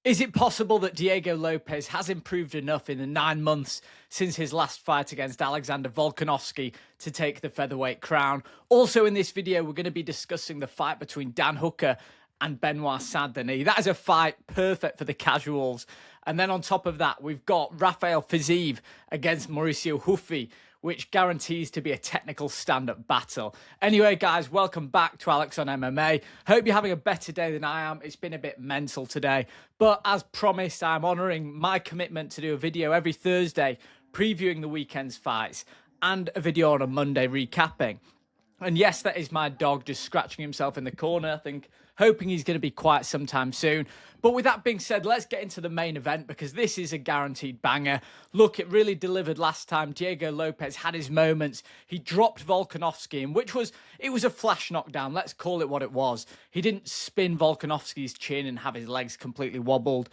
Is it possible that Diego Lopes has improved enough in the 9 months since his last fight against Alexander Volkanovski to take the featherweight crown? Also in this video, we're going to be discussing the fight between Dan Hooker and Benoit Saint Denis. That is a fight perfect for the casuals. And then on top of that, we've got Rafael Fiziev against Mauricio Ruffy, which guarantees to be a technical stand-up battle. Anyway, guys, welcome back to Alex on MMA. Hope you're having a better day than I am. It's been a bit mental today. But as promised, I'm honouring my commitment to do a video every Thursday previewing the weekend's fights and a video on a Monday recapping. And yes, that is my dog just scratching himself in the corner, I think, hoping he's going to be quiet sometime soon. But with that being said, let's get into the main event because this is a guaranteed banger. Look, it really delivered last time. Diego Lopes had his moments. He dropped Volkanovski, and it was a flash knockdown. Let's call it what it was. He didn't spin Volkanovski's chin and have his legs completely wobbled.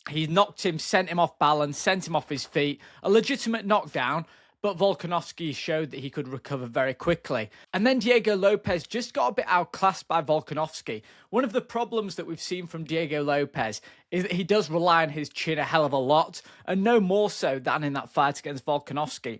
He knocked him, sent him off balance, sent him off his feet. A legitimate knockdown. But Volkanovski showed that he could recover very quickly. And then Diego Lopes just got a bit outclassed by Volkanovski. One of the problems that we've seen from Diego Lopes is that he does rely on his chin a hell of a lot, and no more so than in that fight against Volkanovski.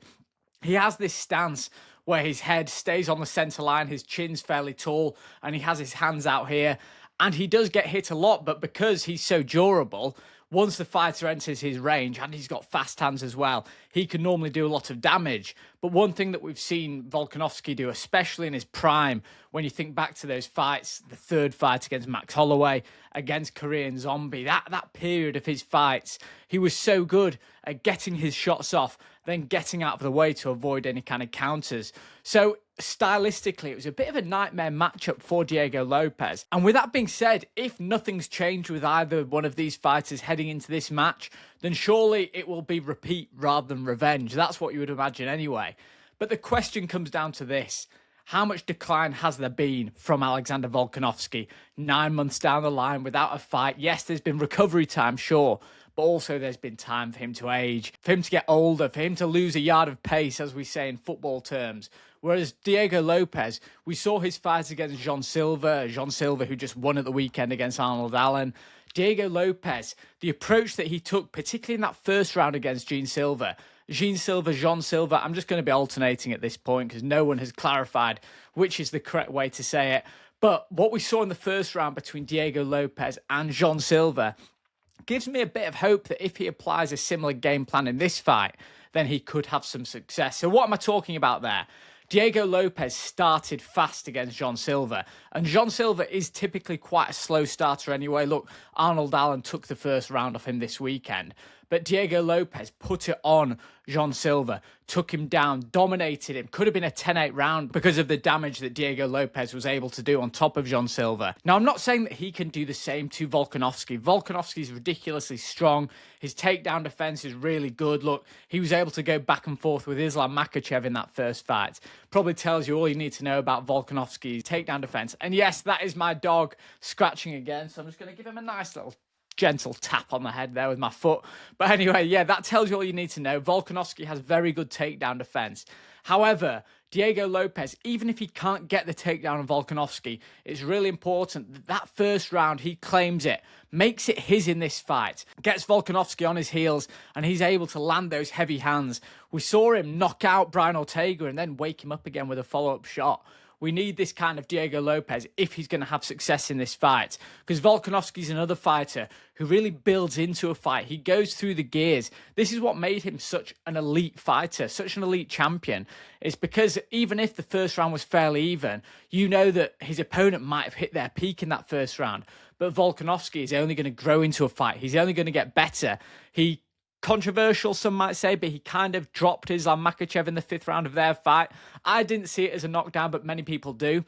He has this stance where his head stays on the centre line, his chin's fairly tall, and he has his hands out here. And he does get hit a lot, but because he's so durable, once the fighter enters his range, and he's got fast hands as well, he can normally do a lot of damage. But one thing that we've seen Volkanovski do, especially in his prime, when you think back to those fights, the third fight against Max Holloway, against Korean Zombie, that period of his fights, he was so good at getting his shots off, then getting out of the way to avoid any kind of counters. So stylistically, it was a bit of a nightmare matchup for Diego Lopes. And with that being said, if nothing's changed with either one of these fighters heading into this match, then surely it will be repeat rather than revenge. That's what you would imagine anyway. But the question comes down to this. How much decline has there been from Alexander Volkanovski 9 months down the line without a fight? Yes, there's been recovery time, sure, but also there's been time for him to age, for him to get older, for him to lose a yard of pace, as we say in football terms. Whereas Diego Lopes, we saw his fight against Jean Silva, who just won at the weekend against Arnold Allen. Diego Lopes, the approach that he took, particularly in that first round against Jean Silva, Jean Silva, I'm just going to be alternating at this point because no one has clarified which is the correct way to say it. But what we saw in the first round between Diego Lopes and Jean Silva gives me a bit of hope that if he applies a similar game plan in this fight, then he could have some success. So what am I talking about there? Diego Lopes started fast against Jean Silva, and Jean Silva is typically quite a slow starter anyway. Look, Arnold Allen took the first round off him this weekend, but Diego Lopes put it on Jean Silva, took him down, dominated him. Could have been a 10-8 round because of the damage that Diego Lopes was able to do on top of Jean Silva. Now, I'm not saying that he can do the same to Volkanovski. Volkanovski's ridiculously strong. His takedown defense is really good. Look, he was able to go back and forth with Islam Makhachev in that first fight. Probably tells you all you need to know about Volkanovski's takedown defense. And yes, that is my dog scratching again, so I'm just going to give him a nice little gentle tap on the head there with my foot. But anyway, yeah, that tells you all you need to know. Volkanovski has very good takedown defense. However, Diego Lopes, even if he can't get the takedown on Volkanovski, it's really important that that first round, he claims it, makes it his in this fight, gets Volkanovski on his heels, and he's able to land those heavy hands. We saw him knock out Brian Ortega and then wake him up again with a follow-up shot. We need this kind of Diego Lopes if he's going to have success in this fight. Because Volkanovski's another fighter who really builds into a fight. He goes through the gears. This is what made him such an elite fighter, such an elite champion. It's because even if the first round was fairly even, you know that his opponent might have hit their peak in that first round. But Volkanovski is only going to grow into a fight. He's only going to get better. Controversial, some might say, but he kind of dropped Islam Makhachev in the fifth round of their fight. I didn't see it as a knockdown, but many people do.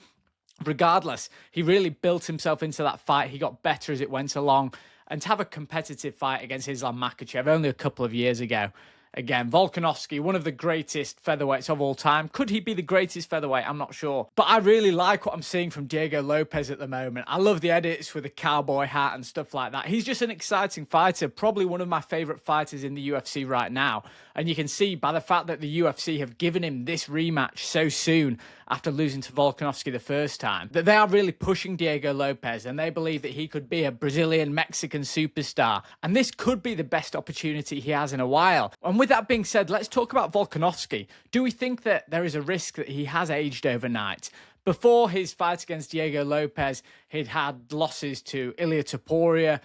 Regardless, he really built himself into that fight. He got better as it went along. And to have a competitive fight against Islam Makhachev only a couple of years ago, again. Volkanovski, one of the greatest featherweights of all time. Could he be the greatest featherweight? I'm not sure. But I really like what I'm seeing from Diego Lopes at the moment. I love the edits with the cowboy hat and stuff like that. He's just an exciting fighter, probably one of my favourite fighters in the UFC right now. And you can see by the fact that the UFC have given him this rematch so soon after losing to Volkanovski the first time, that they are really pushing Diego Lopes, and they believe that he could be a Brazilian-Mexican superstar. And this could be the best opportunity he has in a while. And with that being said, let's talk about Volkanovski. Do we think that there is a risk that he has aged overnight? Before his fight against Diego Lopes, he'd had losses to Ilia Topuria,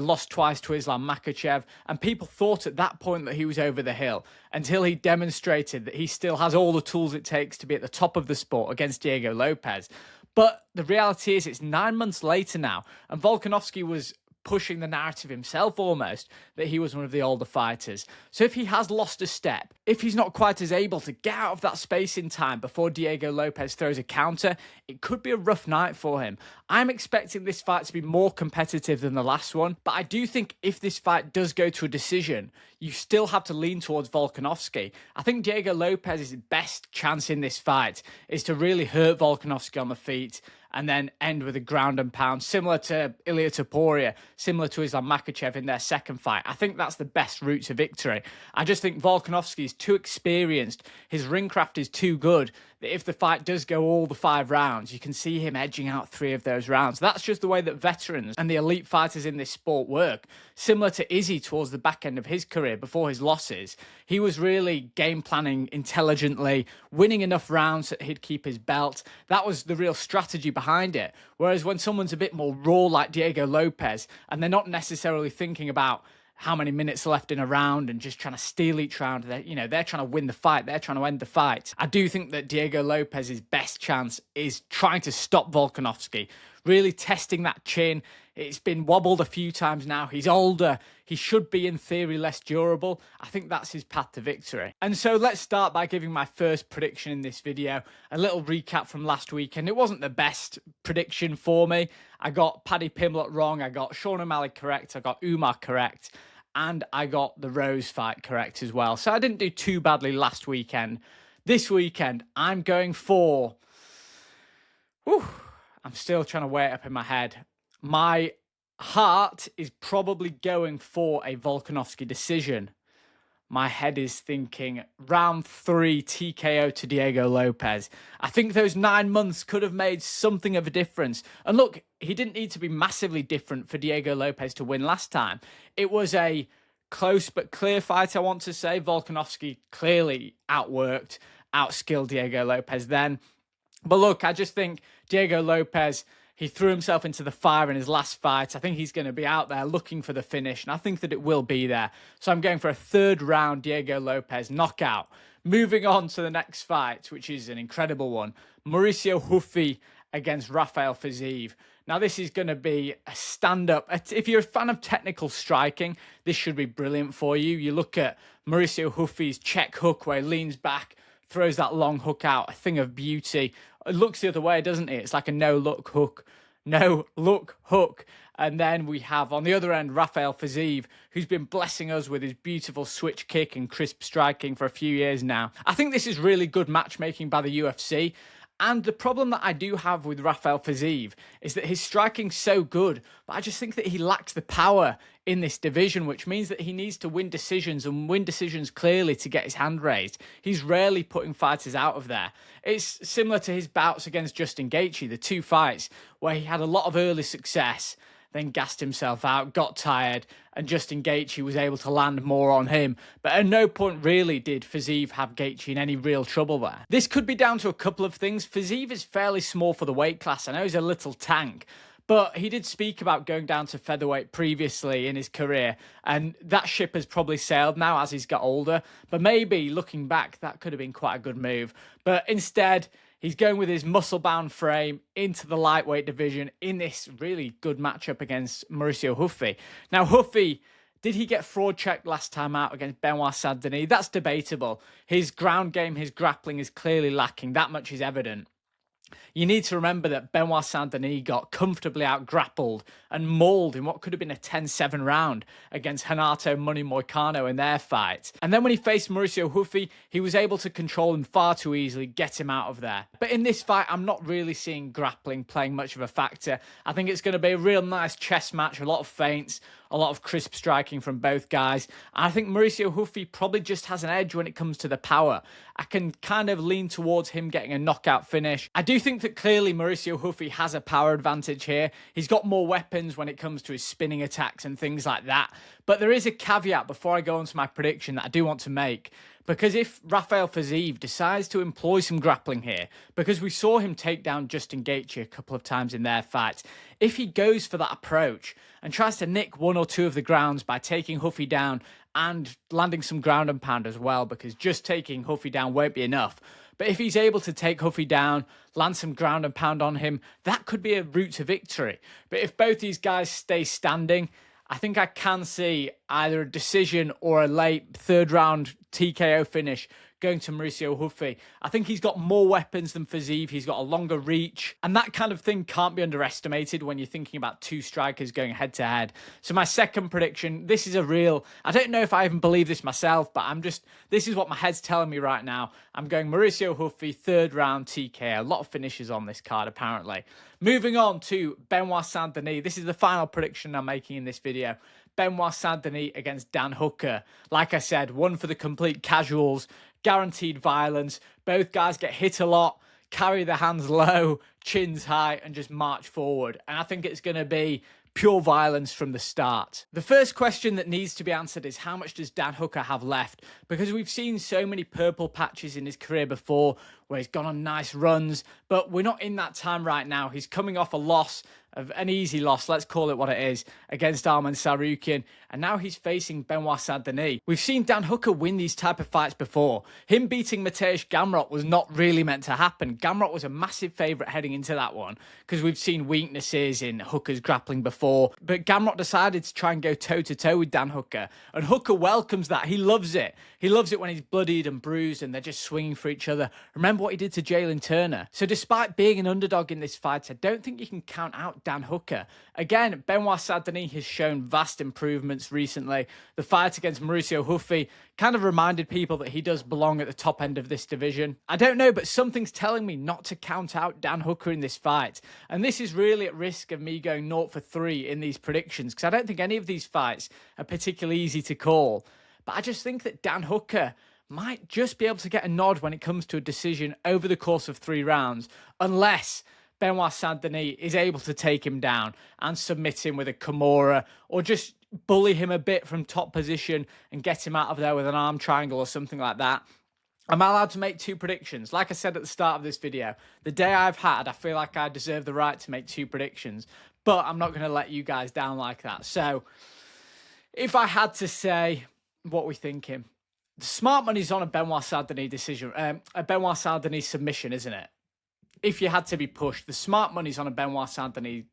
lost twice to Islam Makhachev, and people thought at that point that he was over the hill until he demonstrated that he still has all the tools it takes to be at the top of the sport against Diego Lopes. But the reality is it's 9 months later now, and Volkanovski was pushing the narrative himself almost that he was one of the older fighters. So if he has lost a step, if he's not quite as able to get out of that space in time before Diego Lopes throws a counter, it could be a rough night for him. I'm expecting this fight to be more competitive than the last one, but I do think if this fight does go to a decision, you still have to lean towards Volkanovski. I think Diego Lopes' best chance in this fight is to really hurt Volkanovski on the feet and then end with a ground and pound, similar to Ilia Topuria, similar to Islam Makhachev in their second fight. I think that's the best route to victory. I just think Volkanovski is too experienced. His ring craft is too good that if the fight does go all the 5 rounds, you can see him edging out 3 of those rounds. That's just the way that veterans and the elite fighters in this sport work. Similar to Izzy towards the back end of his career before his losses, he was really game planning intelligently, winning enough rounds that he'd keep his belt. That was the real strategy behind it. Whereas when someone's a bit more raw like Diego Lopes, and they're not necessarily thinking about how many minutes are left in a round and just trying to steal each round, they're trying to win the fight, they're trying to end the fight. I do think that Diego Lopes' best chance is trying to stop Volkanovski, really testing that chin. It's been wobbled a few times now. He's older. He should be, in theory, less durable. I think that's his path to victory. And so let's start by giving my first prediction in this video. A little recap from last weekend. It wasn't the best prediction for me. I got Paddy Pimblett wrong. I got Sean O'Malley correct. I got Umar correct. And I got the Rose fight correct as well. So I didn't do too badly last weekend. This weekend, I'm going for... I'm still trying to weigh it up in my head. My heart is probably going for a Volkanovski decision. My head is thinking round 3 TKO to Diego Lopes. I think those 9 months could have made something of a difference. And look, he didn't need to be massively different for Diego Lopes to win last time. It was a close but clear fight, I want to say. Volkanovski clearly outworked, outskilled Diego Lopes then. But look, I just think Diego Lopes, he threw himself into the fire in his last fight. I think he's going to be out there looking for the finish, and I think that it will be there. So I'm going for a 3rd round Diego Lopes knockout. Moving on to the next fight, which is an incredible one. Mauricio Ruffy against Rafael Fiziev. Now, this is going to be a stand-up. If you're a fan of technical striking, this should be brilliant for you. You look at Mauricio Ruffy's check hook where he leans back, throws that long hook out, a thing of beauty. It looks the other way, doesn't it? It's like a no-look hook. No-look hook. And then we have, on the other end, Rafael Fiziev, who's been blessing us with his beautiful switch kick and crisp striking for a few years now. I think this is really good matchmaking by the UFC. And the problem that I do have with Rafael Fiziev is that his striking's so good, but I just think that he lacks the power in this division, which means that he needs to win decisions and win decisions clearly to get his hand raised. He's rarely putting fighters out of there. It's similar to his bouts against Justin Gaethje, the 2 fights where he had a lot of early success, then gassed himself out, got tired, and Justin Gaethje was able to land more on him. But at no point really did Fiziev have Gaethje in any real trouble there. This could be down to a couple of things. Fiziev is fairly small for the weight class. I know he's a little tank, but he did speak about going down to featherweight previously in his career, and that ship has probably sailed now as he's got older. But maybe, looking back, that could have been quite a good move. But instead, he's going with his muscle-bound frame into the lightweight division in this really good matchup against Mauricio Ruffy. Now, Ruffy, did he get fraud checked last time out against Benoit Saint Denis? That's debatable. His ground game, his grappling is clearly lacking. That much is evident. You need to remember that Benoit Saint Denis got comfortably out-grappled and mauled in what could have been a 10-7 round against Renato Money Moicano in their fight. And then when he faced Mauricio Ruffy, he was able to control him far too easily, get him out of there. But in this fight, I'm not really seeing grappling playing much of a factor. I think it's going to be a real nice chess match, a lot of feints, a lot of crisp striking from both guys. And I think Mauricio Ruffy probably just has an edge when it comes to the power. I can kind of lean towards him getting a knockout finish. I do think that clearly Mauricio Ruffy has a power advantage here. He's got more weapons when it comes to his spinning attacks and things like that. But there is a caveat before I go on to my prediction that I do want to make. Because if Rafael Fiziev decides to employ some grappling here, because we saw him take down Justin Gaethje a couple of times in their fights, if he goes for that approach and tries to nick one or two of the grounds by taking Ruffy down and landing some ground and pound as well, because just taking Ruffy down won't be enough. But if he's able to take Ruffy down, land some ground and pound on him, that could be a route to victory. But if both these guys stay standing, I think I can see either a decision or a late third round TKO finish going to Mauricio Ruffy. I think he's got more weapons than Fiziev. He's got a longer reach. And that kind of thing can't be underestimated when you're thinking about two strikers going head to head. So my second prediction, this is a real, I don't know if I even believe this myself, but this is what my head's telling me right now. I'm going Mauricio Ruffy, third round TKO. A lot of finishes on this card, apparently. Moving on to Benoit Saint Denis. This is the final prediction I'm making in this video. Benoit Saint Denis against Dan Hooker. Like I said, one for the complete casuals, guaranteed violence. Both guys get hit a lot, carry their hands low, chins high, and just march forward. And I think it's going to be pure violence from the start. The first question that needs to be answered is how much does Dan Hooker have left? Because we've seen so many purple patches in his career before where he's gone on nice runs, but we're not in that time right now. He's coming off a loss, of an easy loss, let's call it what it is, against Arman Tsarukyan, and now he's facing Benoit Saint Denis. We've seen Dan Hooker win these type of fights before. Him beating Mateusz Gamrot was not really meant to happen. Gamrot was a massive favourite heading into that one because we've seen weaknesses in Hooker's grappling before, but Gamrot decided to try and go toe-to-toe with Dan Hooker, and Hooker welcomes that. He loves it. He loves it when he's bloodied and bruised and they're just swinging for each other. Remember what he did to Jalen Turner. So despite being an underdog in this fight, I don't think you can count out Dan Hooker. Again, Benoit Saint Denis has shown vast improvements recently. The fight against Mauricio Ruffy kind of reminded people that he does belong at the top end of this division. I don't know, but something's telling me not to count out Dan Hooker in this fight. And this is really at risk of me going 0 for 3 in these predictions, because I don't think any of these fights are particularly easy to call. But I just think that Dan Hooker might just be able to get a nod when it comes to a decision over the course of 3 rounds, unless Benoit Saint Denis is able to take him down and submit him with a Kimura, or just bully him a bit from top position and get him out of there with an arm triangle or something like that. Am I allowed to make 2 predictions? Like I said at the start of this video, the day I've had, I feel like I deserve the right to make 2 predictions, but I'm not going to let you guys down like that. So if I had to say what we're thinking, the smart money's on a Benoit Saint Denis decision, a Benoit Saint Denis submission, isn't it? If you had to be pushed, the smart money's on a Benoit Saint Denis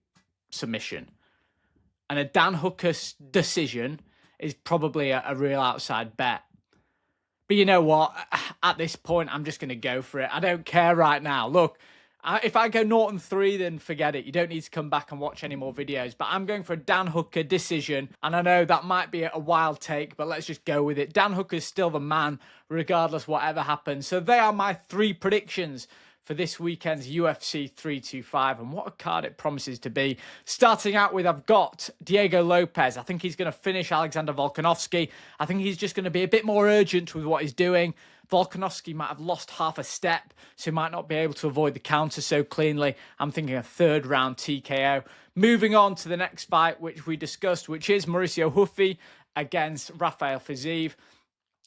submission. And a Dan Hooker decision is probably a real outside bet. But you know what? At this point, I'm just going to go for it. I don't care right now. Look, if I go 0 and 3, then forget it. You don't need to come back and watch any more videos. But I'm going for a Dan Hooker decision. And I know that might be a wild take, but let's just go with it. Dan Hooker's still the man, regardless whatever happens. So they are my 3 predictions for this weekend's UFC 325, and what a card it promises to be. Starting out with, I've got Diego Lopes. I think he's going to finish Alexander Volkanovski. I think he's just going to be a bit more urgent with what he's doing. Volkanovski might have lost half a step, so he might not be able to avoid the counter so cleanly. I'm thinking a 3rd round TKO. Moving on to the next fight, which we discussed, which is Mauricio Ruffy against Rafael Fiziev.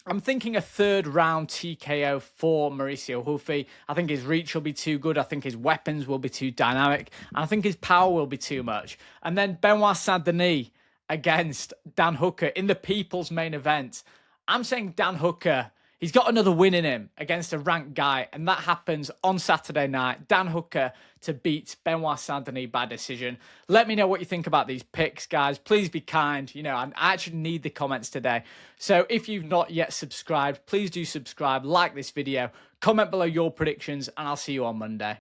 I'm thinking a 3rd round TKO for Mauricio Ruffy. I think his reach will be too good. I think his weapons will be too dynamic. And I think his power will be too much. And then Benoit Saint Denis against Dan Hooker in the people's main event. I'm saying Dan Hooker, he's got another win in him against a ranked guy. And that happens on Saturday night. Dan Hooker to beat Benoit Saint Denis by decision. Let me know what you think about these picks, guys. Please be kind. You know, I actually need the comments today. So if you've not yet subscribed, please do subscribe, like this video, comment below your predictions, and I'll see you on Monday.